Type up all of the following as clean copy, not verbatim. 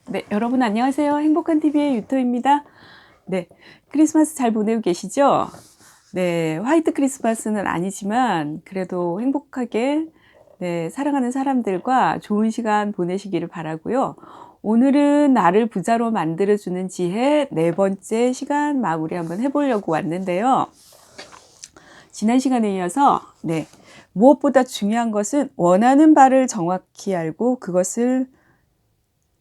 네, 여러분 안녕하세요. 행복한 TV의 유토입니다. 네, 크리스마스 잘 보내고 계시죠? 네, 화이트 크리스마스는 아니지만 그래도 행복하게 사랑하는 사람들과 좋은 시간 보내시기를 바라고요. 오늘은 나를 부자로 만들어주는 지혜 네 번째 시간 마무리 한번 해보려고 왔는데요. 지난 시간에 이어서 무엇보다 중요한 것은 원하는 바를 정확히 알고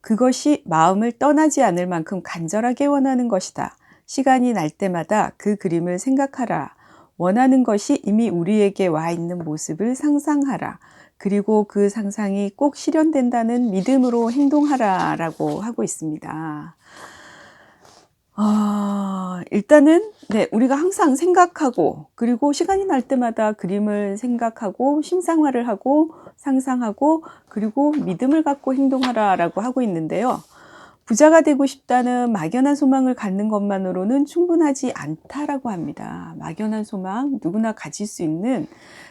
그것이 마음을 떠나지 않을 만큼 간절하게 원하는 것이다. 시간이 날 때마다 그 그림을 생각하라. 원하는 것이 이미 우리에게 와 있는 모습을 상상하라. 그리고 그 상상이 꼭 실현된다는 믿음으로 행동하라 라고 하고 있습니다. 일단은 우리가 항상 생각하고 그리고 시간이 날 때마다 그림을 생각하고 심상화를 하고 상상하고 그리고 믿음을 갖고 행동하라 라고 하고 있는데요. 부자가 되고 싶다는 막연한 소망을 갖는 것만으로는 충분하지 않다라고 합니다. 막연한 소망, 누구나 가질 수 있는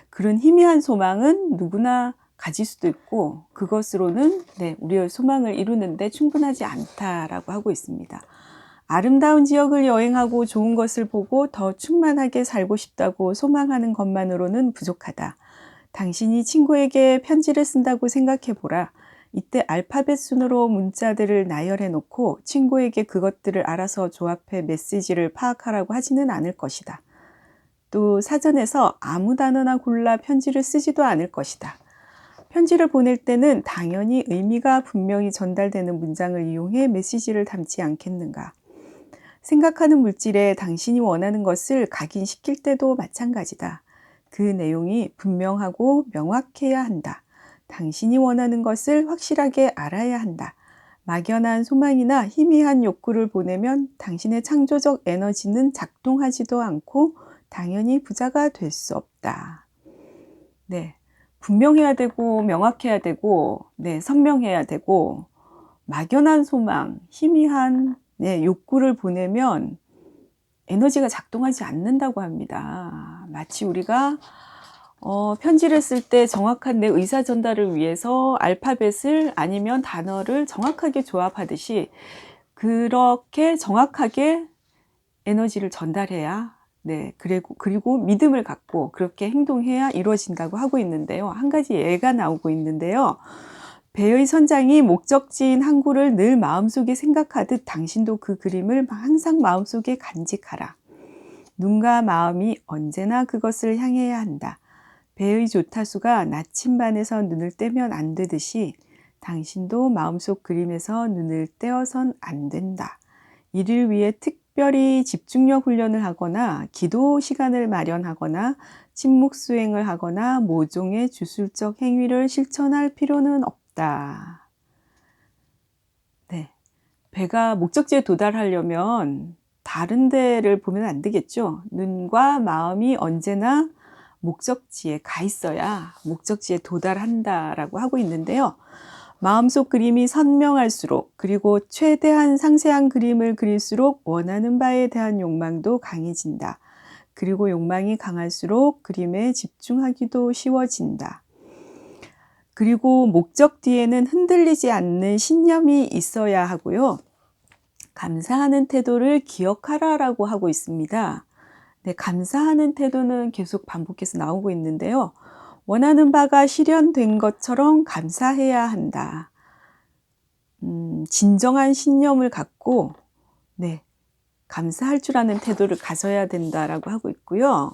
그런 희미한 소망은 누구나 가질 수도 있고 그것으로는 우리의 소망을 이루는데 충분하지 않다라고 하고 있습니다. 아름다운 지역을 여행하고 좋은 것을 보고 더 충만하게 살고 싶다고 소망하는 것만으로는 부족하다. 당신이 친구에게 편지를 쓴다고 생각해 보라. 이때 알파벳 순으로 문자들을 나열해 놓고 친구에게 그것들을 알아서 조합해 메시지를 파악하라고 하지는 않을 것이다. 또 사전에서 아무 단어나 골라 편지를 쓰지도 않을 것이다. 편지를 보낼 때는 당연히 의미가 분명히 전달되는 문장을 이용해 메시지를 담지 않겠는가. 생각하는 물질에 당신이 원하는 것을 각인시킬 때도 마찬가지다. 그 내용이 분명하고 명확해야 한다. 당신이 원하는 것을 확실하게 알아야 한다. 막연한 소망이나 희미한 욕구를 보내면 당신의 창조적 에너지는 작동하지도 않고 당연히 부자가 될 수 없다. 분명해야 되고 명확해야 되고 선명해야 되고 막연한 소망, 희미한 욕구를 보내면 에너지가 작동하지 않는다고 합니다. 마치 우리가 편지를 쓸 때 정확한 내 의사 전달을 위해서 알파벳을 아니면 단어를 정확하게 조합하듯이 그렇게 정확하게 에너지를 전달해야 그리고 믿음을 갖고 그렇게 행동해야 이루어진다고 하고 있는데요. 한 가지 예가 나오고 있는데요. 배의 선장이 목적지인 항구를 늘 마음속에 생각하듯 당신도 그 그림을 항상 마음속에 간직하라. 눈과 마음이 언제나 그것을 향해야 한다. 배의 조타수가 나침반에서 눈을 떼면 안 되듯이 당신도 마음속 그림에서 눈을 떼어선 안 된다. 이를 위해 특별히 집중력 훈련을 하거나 기도 시간을 마련하거나 침묵 수행을 하거나 모종의 주술적 행위를 실천할 필요는 없다. 배가 목적지에 도달하려면 다른 데를 보면 안 되겠죠. 눈과 마음이 언제나 목적지에 가 있어야 목적지에 도달한다라고 하고 있는데요. 마음속 그림이 선명할수록 그리고 최대한 상세한 그림을 그릴수록 원하는 바에 대한 욕망도 강해진다. 그리고 욕망이 강할수록 그림에 집중하기도 쉬워진다. 그리고 목적 뒤에는 흔들리지 않는 신념이 있어야 하고요. 감사하는 태도를 기억하라라고 하고 있습니다. 감사하는 태도는 계속 반복해서 나오고 있는데요. 원하는 바가 실현된 것처럼 감사해야 한다. 진정한 신념을 갖고 감사할 줄 아는 태도를 가져야 된다라고 하고 있고요.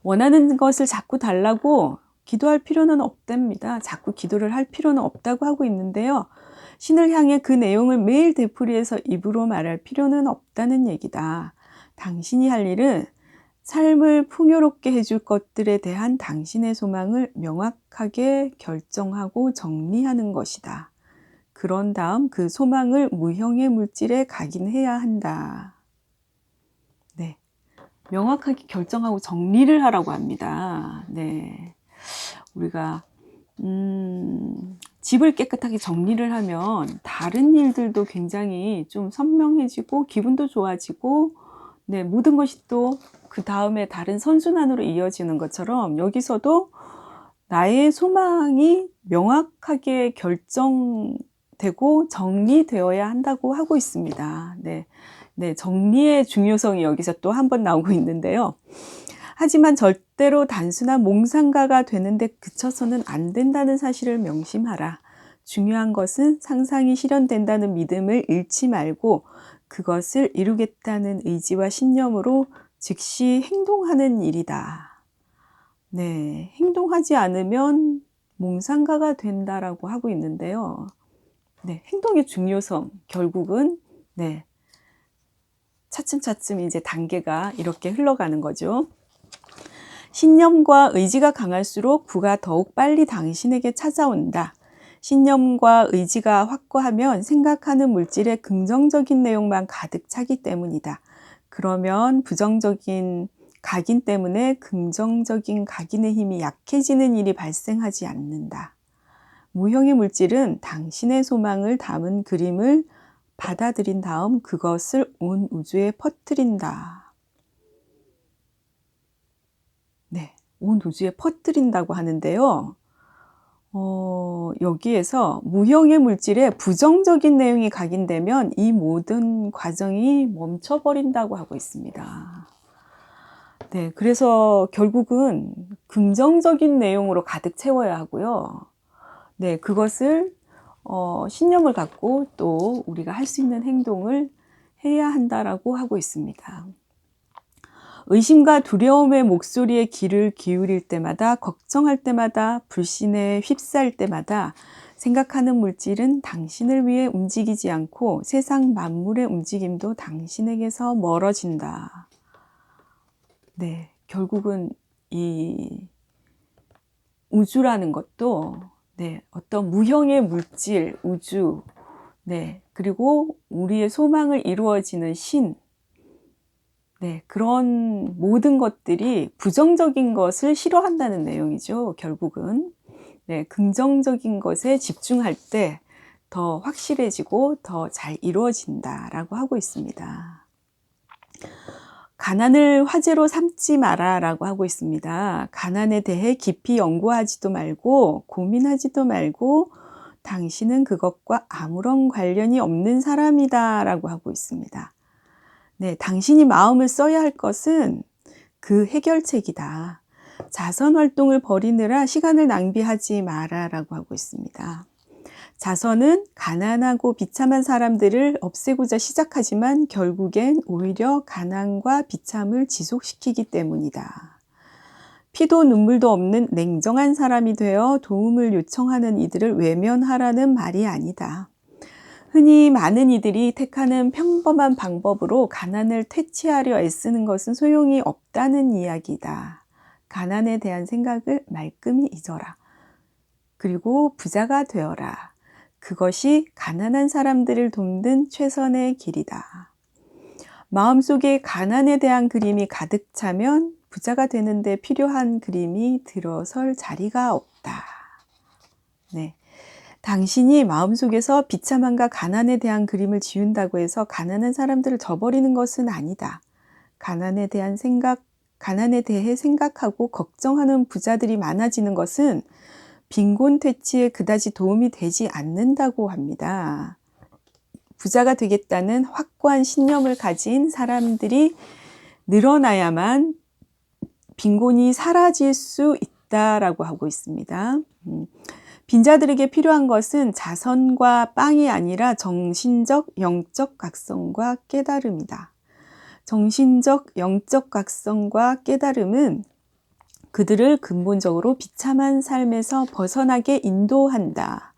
원하는 것을 자꾸 달라고 기도할 필요는 없답니다. 자꾸 기도를 할 필요는 없다고 하고 있는데요. 신을 향해 그 내용을 매일 되풀이해서 입으로 말할 필요는 없다는 얘기다. 당신이 할 일은 삶을 풍요롭게 해줄 것들에 대한 당신의 소망을 명확하게 결정하고 정리하는 것이다. 그런 다음 그 소망을 무형의 물질에 각인해야 한다. 명확하게 결정하고 정리를 하라고 합니다. 우리가 집을 깨끗하게 정리를 하면 다른 일들도 굉장히 좀 선명해지고 기분도 좋아지고 모든 것이 또 그 다음에 다른 선순환으로 이어지는 것처럼 여기서도 나의 소망이 명확하게 결정되고 정리되어야 한다고 하고 있습니다. 네. 네, 정리의 중요성이 여기서 또 한 번 나오고 있는데요. 하지만 절대로 단순한 몽상가가 되는데 그쳐서는 안 된다는 사실을 명심하라. 중요한 것은 상상이 실현된다는 믿음을 잃지 말고 그것을 이루겠다는 의지와 신념으로 즉시 행동하는 일이다. 네, 행동하지 않으면 몽상가가 된다라고 하고 있는데요. 네, 행동의 중요성, 결국은, 네, 차츰차츰 이제 단계가 이렇게 흘러가는 거죠. 신념과 의지가 강할수록 부가 더욱 빨리 당신에게 찾아온다. 신념과 의지가 확고하면 생각하는 물질에 긍정적인 내용만 가득 차기 때문이다. 그러면 부정적인 각인 때문에 긍정적인 각인의 힘이 약해지는 일이 발생하지 않는다. 무형의 물질은 당신의 소망을 담은 그림을 받아들인 다음 그것을 온 우주에 퍼뜨린다. 네, 온 우주에 퍼뜨린다고 하는데요. 여기에서 무형의 물질에 부정적인 내용이 각인되면 이 모든 과정이 멈춰버린다고 하고 있습니다. 네, 그래서 결국은 긍정적인 내용으로 가득 채워야 하고요. 네, 그것을 신념을 갖고 또 우리가 할 수 있는 행동을 해야 한다라고 하고 있습니다. 의심과 두려움의 목소리에 귀를 기울일 때마다, 걱정할 때마다, 불신에 휩싸일 때마다 생각하는 물질은 당신을 위해 움직이지 않고 세상 만물의 움직임도 당신에게서 멀어진다. 네, 결국은 이 우주라는 것도 네, 어떤 무형의 물질, 우주, 네, 그리고 우리의 소망을 이루어지는 신, 네, 그런 모든 것들이 부정적인 것을 싫어한다는 내용이죠, 결국은. 네, 긍정적인 것에 집중할 때 더 확실해지고 더 잘 이루어진다라고 하고 있습니다. 가난을 화제로 삼지 마라라고 하고 있습니다. 가난에 대해 깊이 연구하지도 말고 고민하지도 말고 당신은 그것과 아무런 관련이 없는 사람이다라고 하고 있습니다. 네, 당신이 마음을 써야 할 것은 그 해결책이다. 자선 활동을 벌이느라 시간을 낭비하지 마라라고 하고 있습니다. 자선은 가난하고 비참한 사람들을 없애고자 시작하지만 결국엔 오히려 가난과 비참을 지속시키기 때문이다. 피도 눈물도 없는 냉정한 사람이 되어 도움을 요청하는 이들을 외면하라는 말이 아니다. 흔히 많은 이들이 택하는 평범한 방법으로 가난을 퇴치하려 애쓰는 것은 소용이 없다는 이야기다. 가난에 대한 생각을 말끔히 잊어라. 그리고 부자가 되어라. 그것이 가난한 사람들을 돕는 최선의 길이다. 마음속에 가난에 대한 그림이 가득 차면 부자가 되는데 필요한 그림이 들어설 자리가 없다. 네. 당신이 마음속에서 비참함과 가난에 대한 그림을 지운다고 해서 가난한 사람들을 저버리는 것은 아니다. 가난에 대해 생각하고 걱정하는 부자들이 많아지는 것은 빈곤 퇴치에 그다지 도움이 되지 않는다고 합니다. 부자가 되겠다는 확고한 신념을 가진 사람들이 늘어나야만 빈곤이 사라질 수 있다라고 하고 있습니다. 빈자들에게 필요한 것은 자선과 빵이 아니라 정신적, 영적 각성과 깨달음이다. 정신적, 영적 각성과 깨달음은 그들을 근본적으로 비참한 삶에서 벗어나게 인도한다.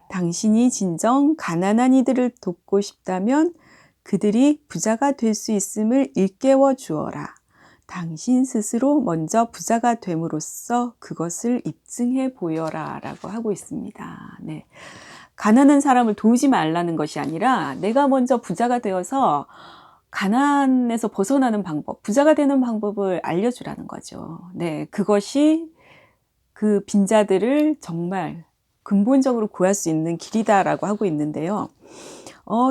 당신이 진정 가난한 이들을 돕고 싶다면 그들이 부자가 될 수 있음을 일깨워 주어라. 당신 스스로 먼저 부자가 됨으로써 그것을 입증해 보여라 라고 하고 있습니다. 네. 가난한 사람을 도우지 말라는 것이 아니라 내가 먼저 부자가 되어서 가난에서 벗어나는 방법, 부자가 되는 방법을 알려주라는 거죠. 네, 그것이 그 빈자들을 정말 근본적으로 구할 수 있는 길이다라고 하고 있는데요.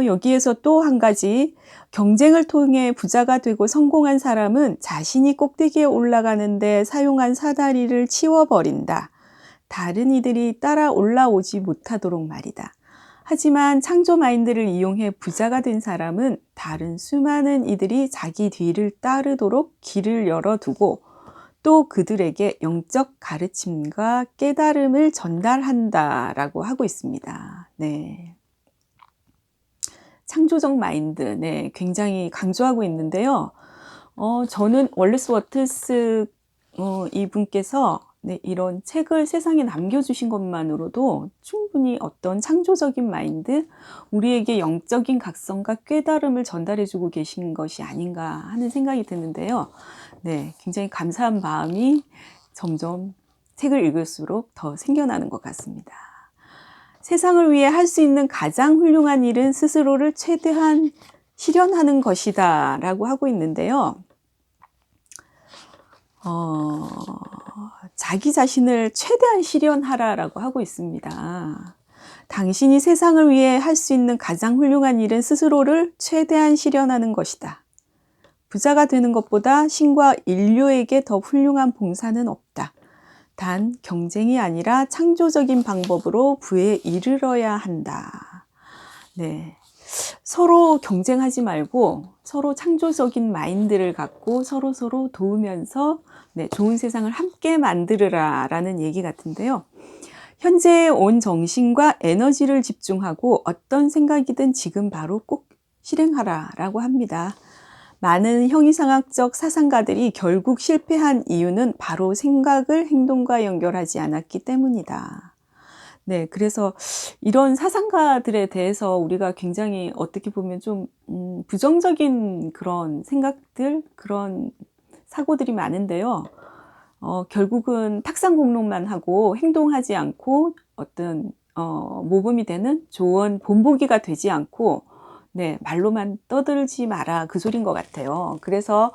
여기에서 또 한 가지, 경쟁을 통해 부자가 되고 성공한 사람은 자신이 꼭대기에 올라가는데 사용한 사다리를 치워버린다. 다른 이들이 따라 올라오지 못하도록 말이다. 하지만 창조 마인드를 이용해 부자가 된 사람은 다른 수많은 이들이 자기 뒤를 따르도록 길을 열어두고 또 그들에게 영적 가르침과 깨달음을 전달한다라고 하고 있습니다. 네. 창조적 마인드, 네, 굉장히 강조하고 있는데요. 저는 월레스 워트스 이분께서 네, 이런 책을 세상에 남겨주신 것만으로도 충분히 어떤 창조적인 마인드, 우리에게 영적인 각성과 깨달음을 전달해주고 계신 것이 아닌가 하는 생각이 드는데요. 네, 굉장히 감사한 마음이 점점 책을 읽을수록 더 생겨나는 것 같습니다. 세상을 위해 할 수 있는 가장 훌륭한 일은 스스로를 최대한 실현하는 것이다 라고 하고 있는데요. 자기 자신을 최대한 실현하라라고 하고 있습니다. 당신이 세상을 위해 할 수 있는 가장 훌륭한 일은 스스로를 최대한 실현하는 것이다. 부자가 되는 것보다 신과 인류에게 더 훌륭한 봉사는 없다. 단 경쟁이 아니라 창조적인 방법으로 부에 이르러야 한다. 네. 서로 경쟁하지 말고 서로 창조적인 마인드를 갖고 서로 도우면서 네, 좋은 세상을 함께 만들으라 라는 얘기 같은데요. 현재의 온 정신과 에너지를 집중하고 어떤 생각이든 지금 바로 꼭 실행하라 라고 합니다. 많은 형이상학적 사상가들이 결국 실패한 이유는 바로 생각을 행동과 연결하지 않았기 때문이다. 네, 그래서 이런 사상가들에 대해서 우리가 굉장히 어떻게 보면 좀 부정적인 그런 생각들, 그런 사고들이 많은데요. 결국은 탁상공론만 하고 행동하지 않고 어떤 모범이 되는 조언 본보기가 되지 않고 네, 말로만 떠들지 마라 그 소린 것 같아요. 그래서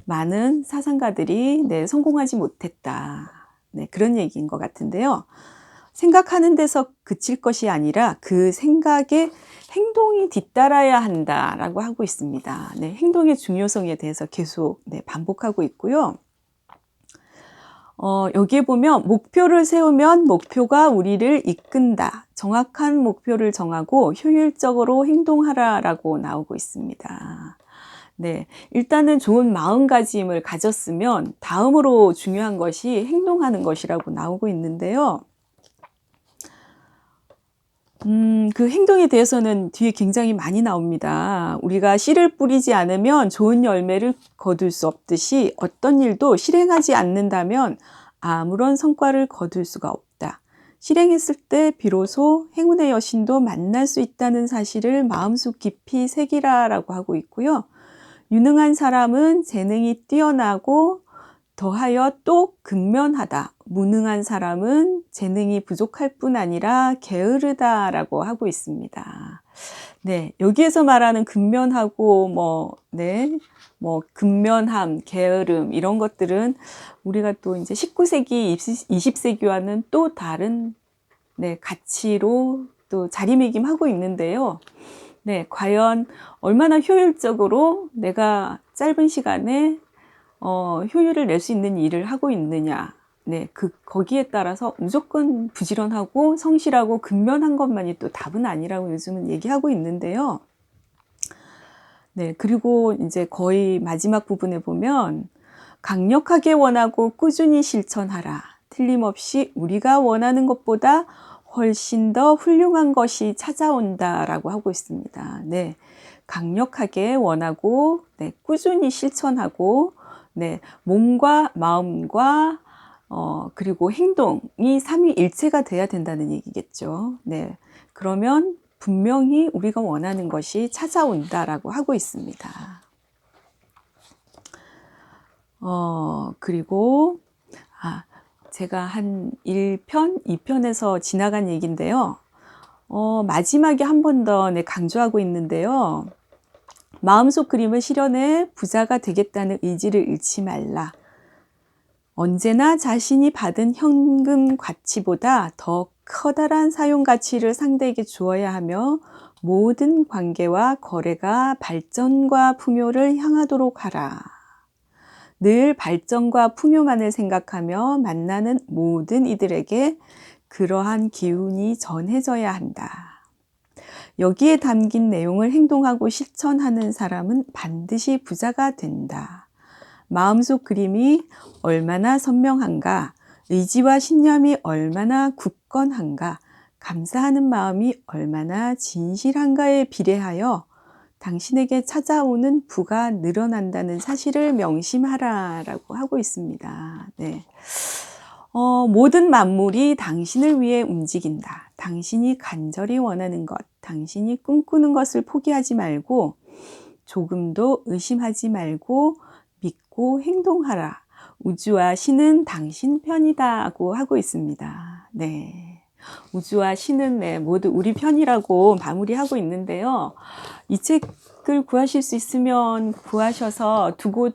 많은 사상가들이 네, 성공하지 못했다. 네, 그런 얘기인 것 같은데요. 생각하는 데서 그칠 것이 아니라 그 생각에 행동이 뒤따라야 한다라고 하고 있습니다. 네, 행동의 중요성에 대해서 계속 네, 반복하고 있고요. 여기에 보면 목표를 세우면 목표가 우리를 이끈다. 정확한 목표를 정하고 효율적으로 행동하라라고 나오고 있습니다. 네, 일단은 좋은 마음가짐을 가졌으면 다음으로 중요한 것이 행동하는 것이라고 나오고 있는데요. 그 행동에 대해서는 뒤에 굉장히 많이 나옵니다. 우리가 씨를 뿌리지 않으면 좋은 열매를 거둘 수 없듯이 어떤 일도 실행하지 않는다면 아무런 성과를 거둘 수가 없다. 실행했을 때 비로소 행운의 여신도 만날 수 있다는 사실을 마음속 깊이 새기라라고 하고 있고요. 유능한 사람은 재능이 뛰어나고 더하여 또 근면하다. 무능한 사람은 재능이 부족할 뿐 아니라 게으르다라고 하고 있습니다. 네, 여기에서 말하는 근면하고 근면함, 게으름 이런 것들은 우리가 또 이제 19세기, 20세기와는 또 다른 네, 가치로 또 자리매김하고 있는데요. 네, 과연 얼마나 효율적으로 내가 짧은 시간에 효율을 낼 수 있는 일을 하고 있느냐. 네, 거기에 따라서 무조건 부지런하고 성실하고 근면한 것만이 또 답은 아니라고 요즘은 얘기하고 있는데요. 네, 그리고 이제 거의 마지막 부분에 보면 강력하게 원하고 꾸준히 실천하라. 틀림없이 우리가 원하는 것보다 훨씬 더 훌륭한 것이 찾아온다라고 하고 있습니다. 네, 강력하게 원하고 네, 꾸준히 실천하고 네, 몸과 마음과 그리고 행동이 삼위일체가 돼야 된다는 얘기겠죠. 네, 그러면 분명히 우리가 원하는 것이 찾아온다라고 하고 있습니다. 그리고 제가 한 1편, 2편에서 지나간 얘기인데요. 마지막에 한 번 더 강조하고 있는데요. 마음속 그림을 실현해 부자가 되겠다는 의지를 잃지 말라. 언제나 자신이 받은 현금 가치보다 더 커다란 사용 가치를 상대에게 주어야 하며 모든 관계와 거래가 발전과 풍요를 향하도록 하라. 늘 발전과 풍요만을 생각하며 만나는 모든 이들에게 그러한 기운이 전해져야 한다. 여기에 담긴 내용을 행동하고 실천하는 사람은 반드시 부자가 된다. 마음속 그림이 얼마나 선명한가, 의지와 신념이 얼마나 굳건한가, 감사하는 마음이 얼마나 진실한가에 비례하여 당신에게 찾아오는 부가 늘어난다는 사실을 명심하라라고 하고 있습니다. 네. 모든 만물이 당신을 위해 움직인다. 당신이 간절히 원하는 것, 당신이 꿈꾸는 것을 포기하지 말고 조금도 의심하지 말고 믿고 행동하라. 우주와 신은 당신 편이다고 하고 있습니다. 네. 우주와 신은 모두 우리 편이라고 마무리하고 있는데요. 이 책을 구하실 수 있으면 구하셔서 두고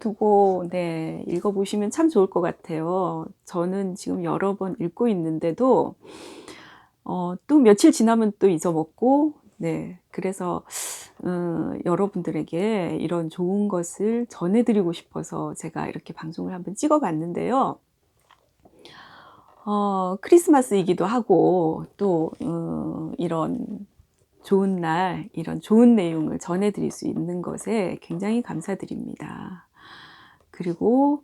읽어보시면 참 좋을 것 같아요. 저는 지금 여러 번 읽고 있는데도 또 며칠 지나면 또 잊어먹고 그래서 여러분들에게 이런 좋은 것을 전해드리고 싶어서 제가 이렇게 방송을 한번 찍어봤는데요. 크리스마스이기도 하고 또 이런 좋은 날, 이런 좋은 내용을 전해드릴 수 있는 것에 굉장히 감사드립니다. 그리고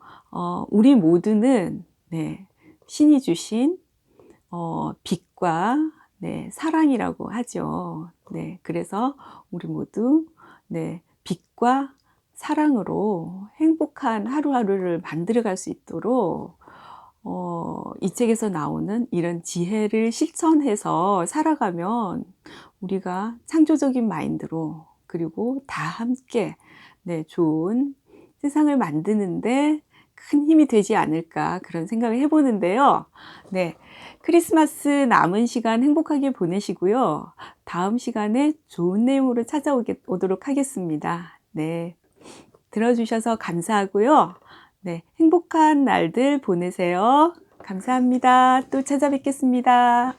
우리 모두는 신이 주신 빛과 사랑이라고 하죠. 그래서 우리 모두 빛과 사랑으로 행복한 하루하루를 만들어갈 수 있도록 이 책에서 나오는 이런 지혜를 실천해서 살아가면 우리가 창조적인 마인드로 그리고 다 함께 좋은 세상을 만드는데 큰 힘이 되지 않을까 그런 생각을 해보는데요. 크리스마스 남은 시간 행복하게 보내시고요. 다음 시간에 좋은 내용으로 찾아오도록 하겠습니다. 들어주셔서 감사하고요. 행복한 날들 보내세요. 감사합니다. 또 찾아뵙겠습니다.